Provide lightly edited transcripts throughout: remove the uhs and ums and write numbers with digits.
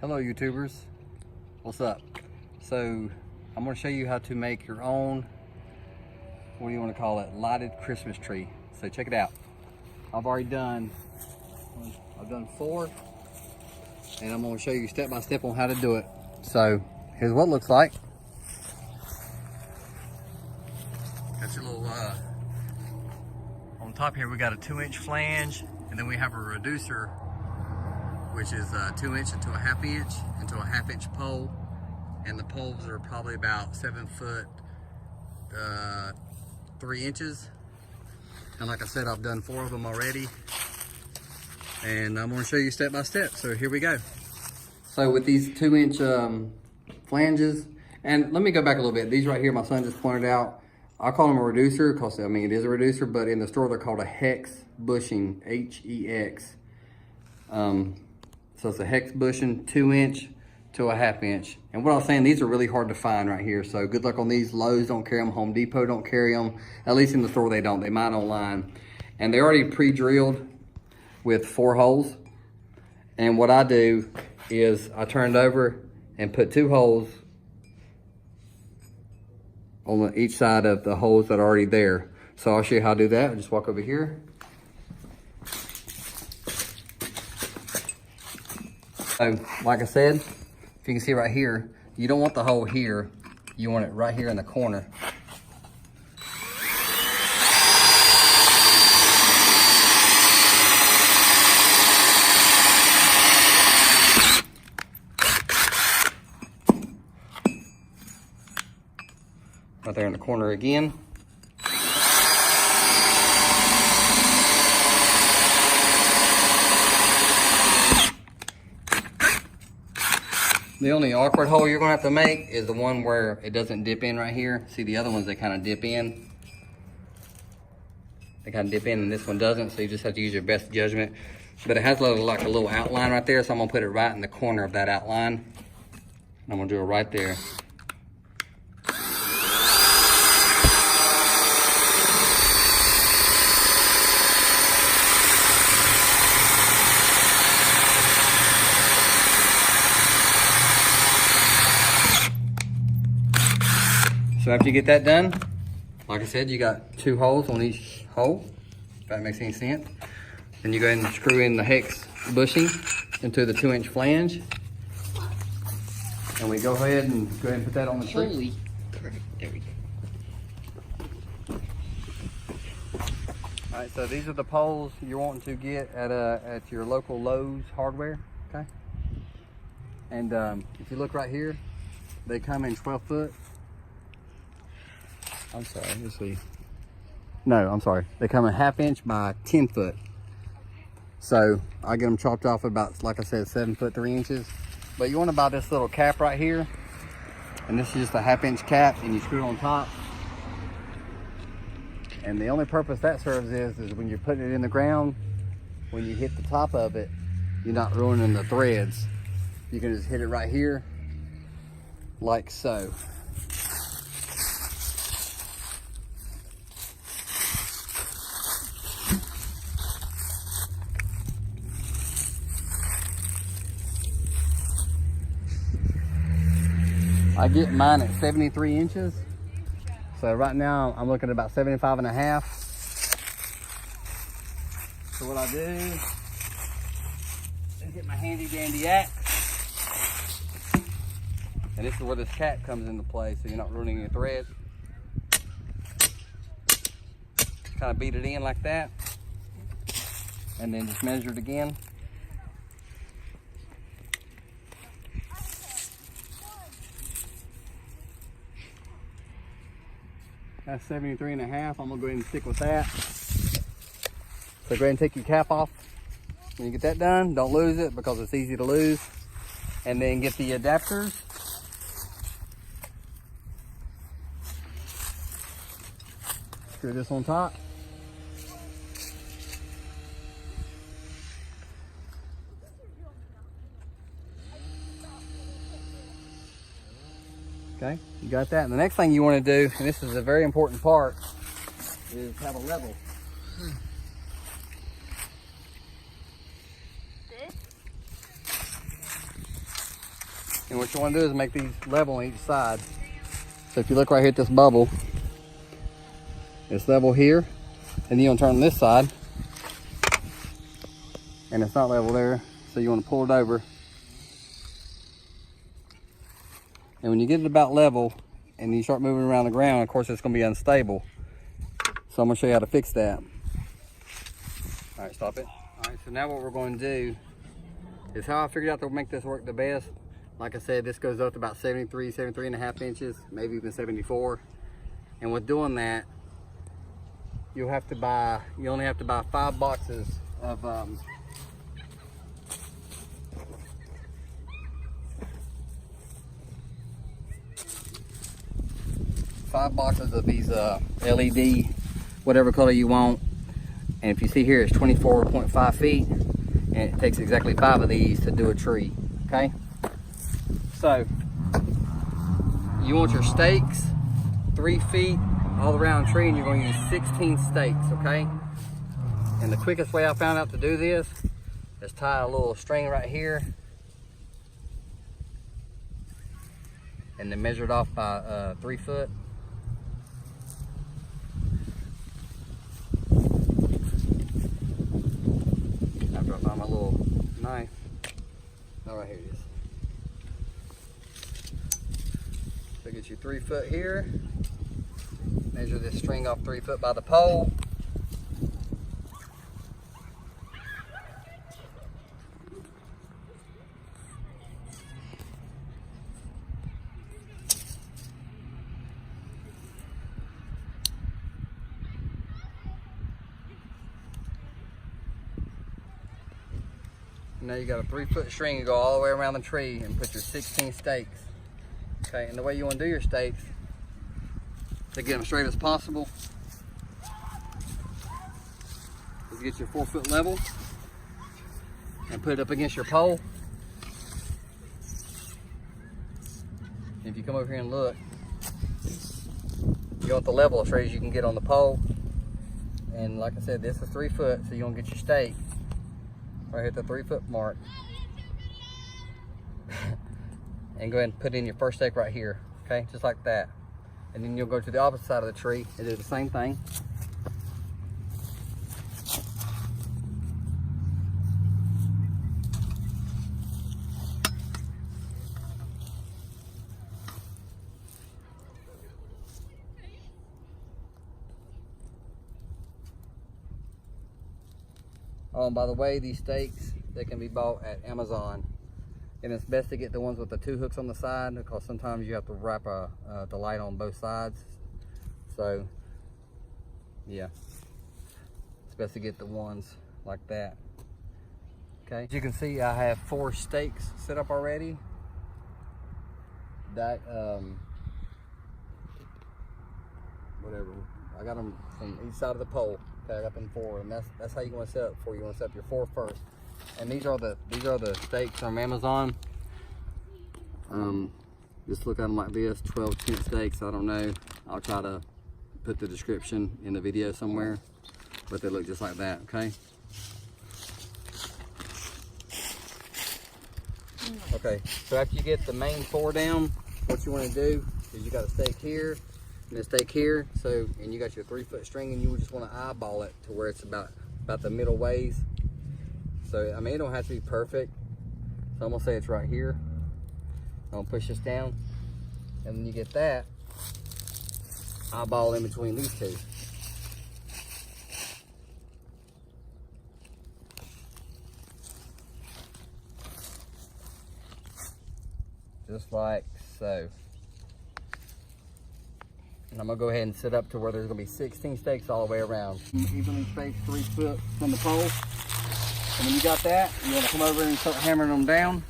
Hello YouTubers, what's up? So I'm going to show you how to make your own, what do you want to call it, lighted Christmas tree. So check it out. I've done 4, and I'm going to show you step by step on how to do it. So here's what it looks like. Got your little on top here we got a 2-inch flange, and then we have a reducer, which is 2 inch into a 1/2 inch into a 1/2 inch pole, and the poles are probably about 7 foot 3 inches. And like I said, I've done 4 of them already, and I'm going to show you step by step. So here we go. So with these 2-inch flanges, and let me go back a little bit. These right here, my son just pointed out. I call them a reducer because I mean it is a reducer, but in the store they're called a hex bushing, H-E-X. So it's a hex bushing, 2 inch to a 1/2 inch. And what I was saying, these are really hard to find right here. So good luck on these. Lowe's don't carry them. Home Depot don't carry them. At least in the store they don't. They might online. And they're already pre-drilled with 4 holes. And what I do is I turn it over and put 2 holes on each side of the holes that are already there. So I'll show you how to do that. I'll just walk over here. So, like I said, if you can see right here, you don't want the hole here. You want it right here in the corner. Right there in the corner again. The only awkward hole you're gonna have to make is the one where it doesn't dip in right here. See the other ones, they kind of dip in. They kind of dip in and this one doesn't, so you just have to use your best judgment. But it has like a little outline right there, so I'm gonna put it right in the corner of that outline. I'm gonna do it right there. So after you get that done, like I said, you got 2 holes on each hole, if that makes any sense. Then you go ahead and screw in the hex bushing into the 2-inch flange. And we go ahead and put that on the tree. Holy crap, there we go. All right, so these are the poles you're wanting to get at your local Lowe's hardware, okay? And if you look right here, they come in 12 foot. I'm sorry, let's see. No, I'm sorry. They come a 1/2 inch by 10 foot. So I get them chopped off about, like I said, 7 foot 3 inches. But you want to buy this little cap right here. And this is just a 1/2 inch cap, and you screw it on top. And the only purpose that serves is when you're putting it in the ground, when you hit the top of it, you're not ruining the threads. You can just hit it right here, like so. I get mine at 73 inches. So right now I'm looking at about 75.5. So what I do is get my handy dandy axe. And this is where this cap comes into play, so you're not ruining your thread. Kind of beat it in like that. And then just measure it again. That's 73.5. I'm gonna go ahead and stick with that. So go ahead and take your cap off. When you get that done, don't lose it because it's easy to lose. And then get the adapters. Screw this on top. Okay, you got that. And the next thing you want to do, and this is a very important part, is have a level. And what you want to do is make these level on each side. So if you look right here at this bubble, it's level here, and you want to turn on this side, and it's not level there, so you want to pull it over. And when you get it about level, and you start moving around the ground, of course it's going to be unstable. So I'm going to show you how to fix that. All right, stop it. All right, so now what we're going to do is how I figured out to make this work the best. Like I said, this goes up to about 73 and a half inches, maybe even 74. And with doing that, you only have to buy 5 boxes of 5 boxes of these LED, whatever color you want. And if you see here, it's 24.5 feet, and it takes exactly 5 of these to do a tree. Okay, so you want your stakes 3 feet all around the tree, and you're going to use 16 stakes. Okay, and the quickest way I found out to do this is tie a little string right here and then measure it off by 3 foot. After I find my little knife. Oh, right here it is. So get you 3 foot here. Measure this string off 3 foot by the pole. Now you got a 3 foot string, you go all the way around the tree and put your 16 stakes. Okay, and the way you want to do your stakes, to get them straight as possible, is get your 4 foot level and put it up against your pole. And if you come over here and look, you want the level as straight as you can get on the pole. And like I said, this is 3 foot, so you want to get your stake right here at the 3 foot mark. And go ahead and put in your first stake right here, okay, just like that. And then you'll go to the opposite side of the tree and do the same thing. Oh, and by the way, these stakes, they can be bought at Amazon. And it's best to get the ones with the 2 hooks on the side, because sometimes you have to wrap the light on both sides. So, yeah, it's best to get the ones like that. Okay, as you can see, I have 4 stakes set up already. That, whatever, I got them from each side of the pole. Okay, I got them 4, and that's how you want to set up 4. You want to set up your 4 first. And these are the stakes from Amazon. Just look at them like this, 12-10 stakes. I don't know. I'll try to put the description in the video somewhere, but they look just like that. Okay. Okay. So after you get the main 4 down, what you want to do is you got a stake here and a stake here. So, and you got your 3 foot string, and you just want to eyeball it to where it's about the middle ways. So, I mean, it don't have to be perfect. So I'm gonna say it's right here. I'm gonna push this down, and then you get that eyeball in between these 2. Just like so. And I'm gonna go ahead and set up to where there's gonna be 16 stakes all the way around. Evenly spaced 3 foot from the pole. And when you got that, you want to come over and start hammering them down.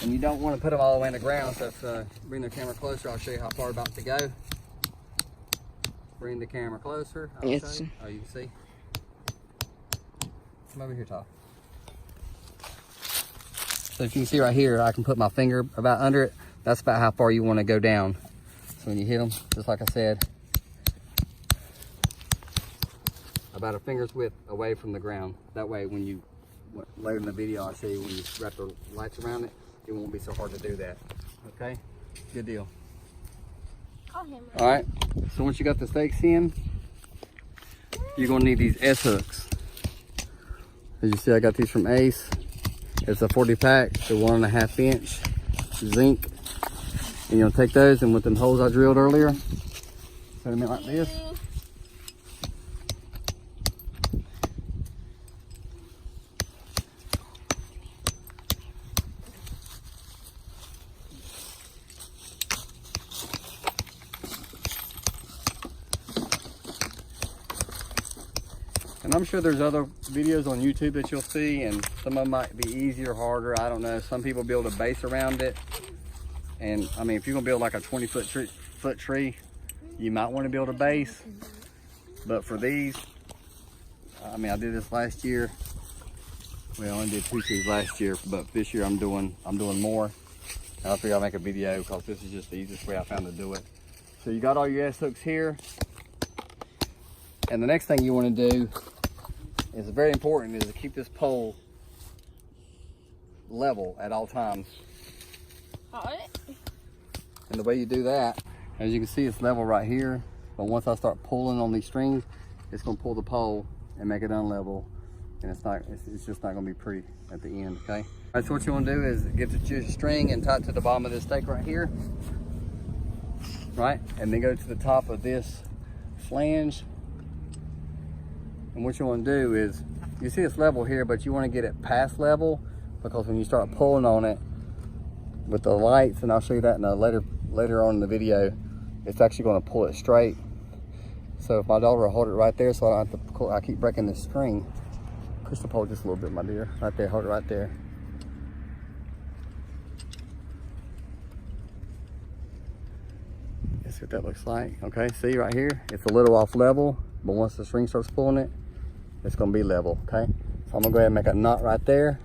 And you don't want to put them all the way in the ground. So if, bring the camera closer, I'll show you how far about to go. Bring the camera closer. Yes. Oh, you can see. Come over here, Todd. So if you can see right here, I can put my finger about under it. That's about how far you want to go down. So when you hit them, just like I said, about a finger's width away from the ground. That way when you, later in the video, I'll show you when you wrap the lights around it, it won't be so hard to do that. Okay, good deal. Call him. All right, so once you got the stakes in, you're gonna need these S hooks. As you see, I got these from Ace. It's a 40 pack, the 1.5 inch zinc. And you're gonna take those, and with them holes I drilled earlier, put them in like this. And I'm sure there's other videos on YouTube that you'll see, and some of them might be easier, harder, I don't know. Some people build a base around it. And I mean, if you're gonna build like a 20-foot tree, you might want to build a base. But for these, I mean, I did this last year. We only did 2 trees last year, but this year I'm doing more. And I figure I'll make a video because this is just the easiest way I found to do it. So you got all your S hooks here. And the next thing you want to do is very important, is to keep this pole level at all times. And the way you do that, as you can see, it's level right here. But once I start pulling on these strings, it's going to pull the pole and make it unlevel. And it's just not going to be pretty at the end, okay? All right, so what you want to do is get the string and tie it to the bottom of this stake right here. Right? And then go to the top of this flange. And what you want to do is, you see it's level here, but you want to get it past level, because when you start pulling on it with the lights, and I'll show you that in a later on in the video, it's actually going to pull it straight. So if my daughter will hold it right there, so I don't have to pull, I keep breaking this string. Push the pole just a little bit, my dear. Right there, hold it right there. That's what that looks like. Okay, see right here, it's a little off level, but once the string starts pulling it, it's gonna be level, okay? So I'm gonna go ahead and make a knot right there.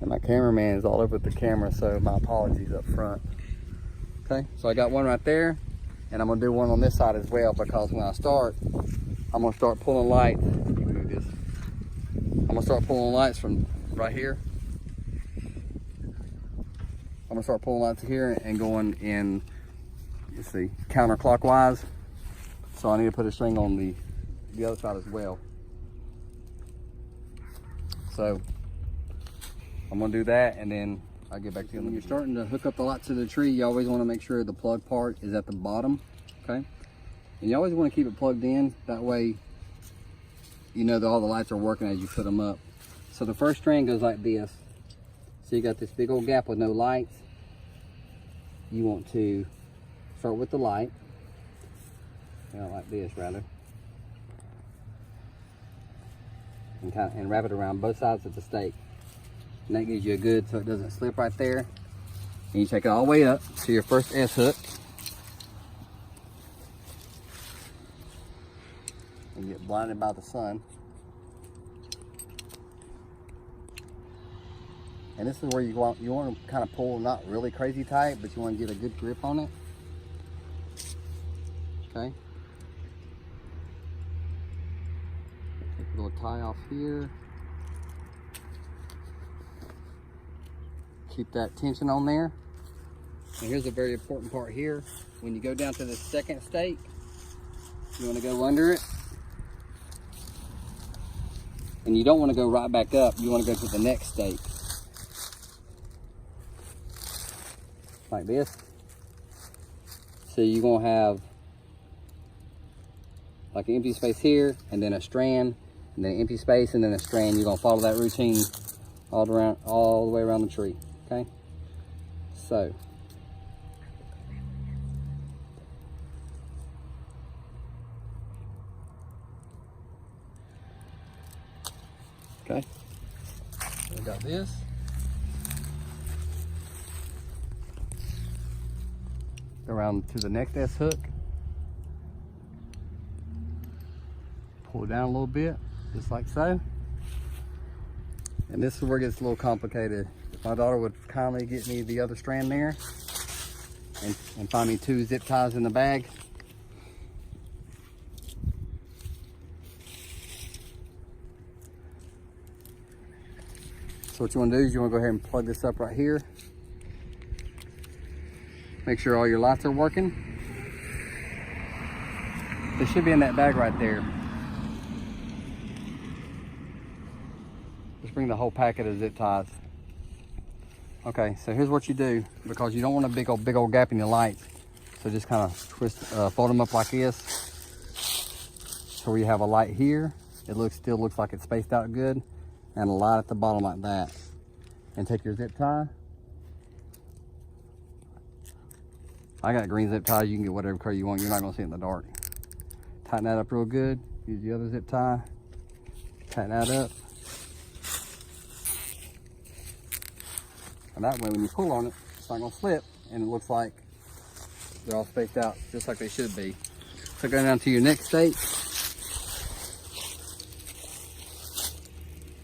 And my cameraman is all over the camera, so my apologies up front. Okay, so I got one right there, and I'm gonna do one on this side as well, because when I start, I'm gonna start pulling lights. Let me move this. I'm gonna start pulling lights from right here. I'm gonna start pulling lights here and going in, let's see, counterclockwise. So I need to put a string on the other side as well. So I'm gonna do that, and then I'll get back to you. When you're starting to hook up the lights to the tree, you always wanna make sure the plug part is at the bottom, okay? And you always wanna keep it plugged in. That way, you know that all the lights are working as you put them up. So the first string goes like this. So you got this big old gap with no lights. You want to start with the light. Like this, rather. And wrap it around both sides of the stake. And that gives you a good, so it doesn't slip right there. And you take it all the way up to your first S hook. And get blinded by the sun. And this is where you want to kind of pull, not really crazy tight, but you want to get a good grip on it. Okay. Take a little tie off here. Keep that tension on there. And here's a very important part here. When you go down to the second stake, you want to go under it. And you don't want to go right back up. You want to go to the next stake. Like this. So you're going to have like an empty space here, and then a strand, and then an empty space, and then a strand. You're going to follow that routine all the way around the tree. Okay? So okay, so we got this. Go around to the next S hook. Pull it down a little bit, just like so. And this is where it gets a little complicated. If my daughter would kindly get me the other strand there and find me 2 zip ties in the bag. So what you want to do is you want to go ahead and plug this up right here. Make sure all your lights are working. They should be in that bag right there. Just bring the whole packet of zip ties. Okay, so here's what you do, because you don't want a big old gap in your lights. So just kind of twist, fold them up like this. So where you have a light here, it still looks like it's spaced out good, and a light at the bottom like that. And take your zip tie. I got green zip ties. You can get whatever color you want. You're not gonna see it in the dark. Tighten that up real good. Use the other zip tie. Tighten that up. And that way when you pull on it, it's not gonna slip, and it looks like they're all spaced out just like they should be. So go down to your next stake.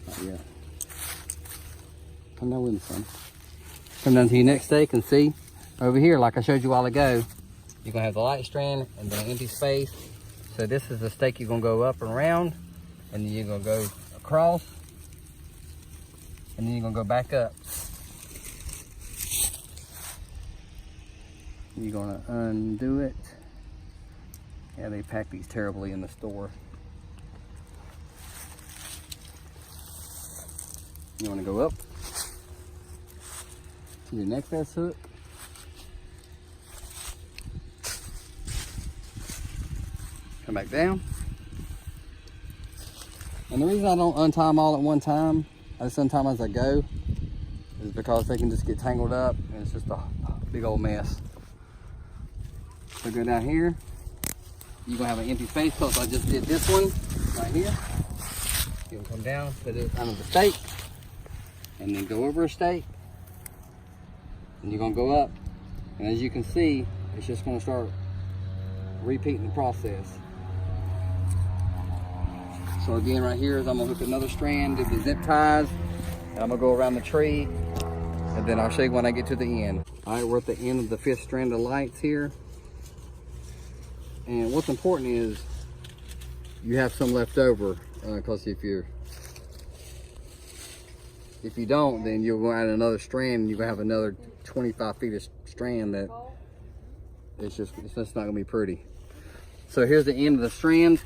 Oh yeah. Come down with me, son. Come down to your next stake and see over here, like I showed you a while ago, you're gonna have the light strand and then empty space. So this is the stake you're gonna go up and around, and then you're gonna go across, and then you're gonna go back up. You're gonna undo it. Yeah, they pack these terribly in the store. You wanna go up to your next S hook. Come back down. And the reason I don't untie them all at one time, I just untie them as I go, is because they can just get tangled up and it's just a big old mess. So go down here. You're gonna have an empty space, because I just did this one right here. You'll come down, put it under the stake, and then go over a stake. And you're gonna go up. And as you can see, it's just gonna start repeating the process. So again, right here is I'm gonna hook another strand, do the zip ties, and I'm gonna go around the tree, and then I'll show you when I get to the end. All right, we're at the end of the 5th strand of lights here. And what's important is you have some left over, because if you don't, then you'll go add another strand, and you're gonna have another 25 feet of strand that it's just not gonna be pretty. So here's the end of the strand,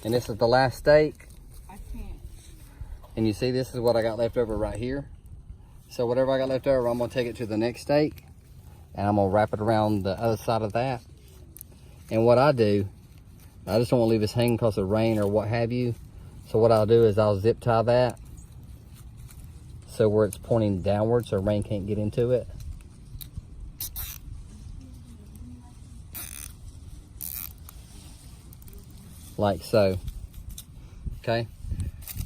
and this is the last stake. And you see, this is what I got left over right here. So whatever I got left over, I'm gonna take it to the next stake, and I'm gonna wrap it around the other side of that. And what I do, I just don't want to leave this hanging because of rain or what have you. So what I'll do is I'll zip tie that so where it's pointing downward so rain can't get into it. Like so. Okay?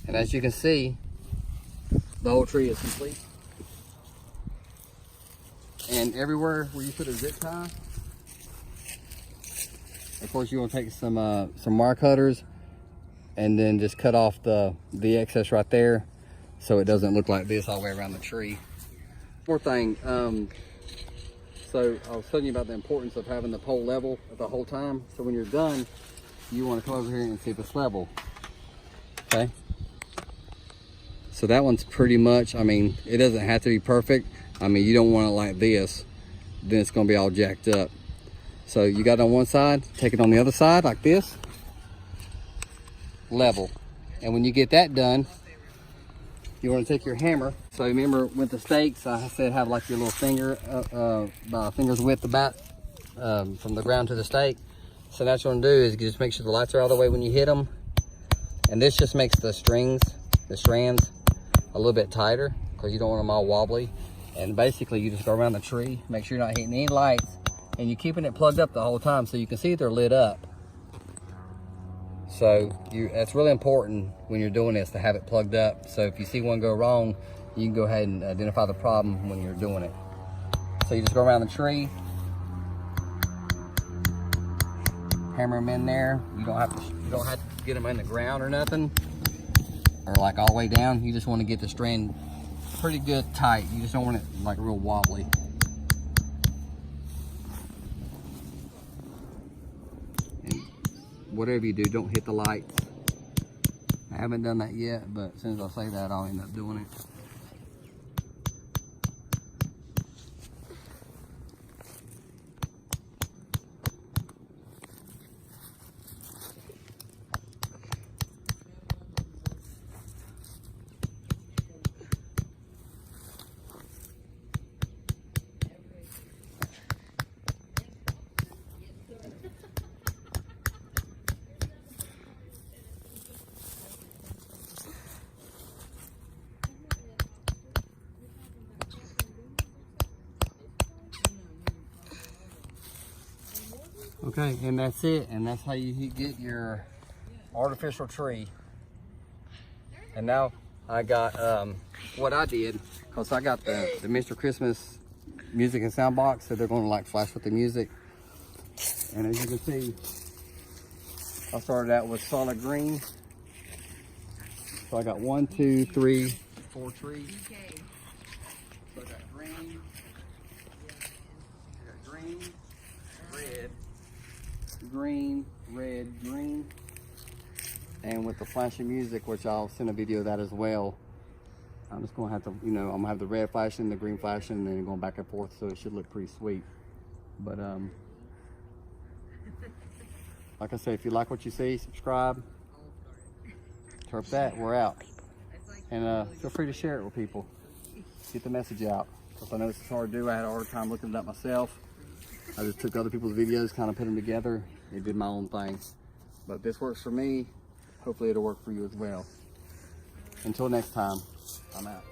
And as you can see, the whole tree is complete. And everywhere where you put a zip tie, of course, you want to take some wire cutters and then just cut off the excess right there so it doesn't look like this all the way around the tree. Fourth thing, so I was telling you about the importance of having the pole level the whole time. So when you're done, you want to come over here and see if it's level. Okay? So that one's pretty much, I mean, it doesn't have to be perfect. I mean, you don't want it like this, then it's going to be all jacked up. So you got it on one side, take it on the other side like this, level. And when you get that done, you want to take your hammer. So remember with the stakes, I said have like your little finger, about a finger's width about from the ground to the stake. So that's what I'm gonna do is just make sure the lights are all the way when you hit them. And this just makes the strands a little bit tighter because you don't want them all wobbly. And basically you just go around the tree, make sure you're not hitting any lights, and you're keeping it plugged up the whole time so you can see they're lit up. So that's really important when you're doing this to have it plugged up. So if you see one go wrong, you can go ahead and identify the problem when you're doing it. So you just go around the tree, hammer them in there. You don't have to get them in the ground or nothing, or like all the way down. You just want to get the strand pretty good tight. You just don't want it like real wobbly. And whatever you do, don't hit the lights haven't done that yet, but as soon as I say that, I'll end up doing it. Okay, and that's it, and that's how you get your artificial tree. And now I got what I did, because I got the Mr. Christmas music and sound box, so they're going to like flash with the music. And as you can see, I started out with solid green. So I got 1, 2, 3, 4 trees. So I got green, red, green, red, green, and with the flashing music, which I'll send a video of that as well. I'm just gonna have to, I'm gonna have the red flashing, the green flashing, and then going back and forth, so it should look pretty sweet. But like I say, if you like what you see, subscribe. Turp that, we're out. And feel free to share it with people. Get the message out, because I know this is hard to do. I had a hard time looking at that myself. I just took other people's videos, kind of put them together, and did my own thing. But if this works for me, hopefully it'll work for you as well. Until next time, I'm out.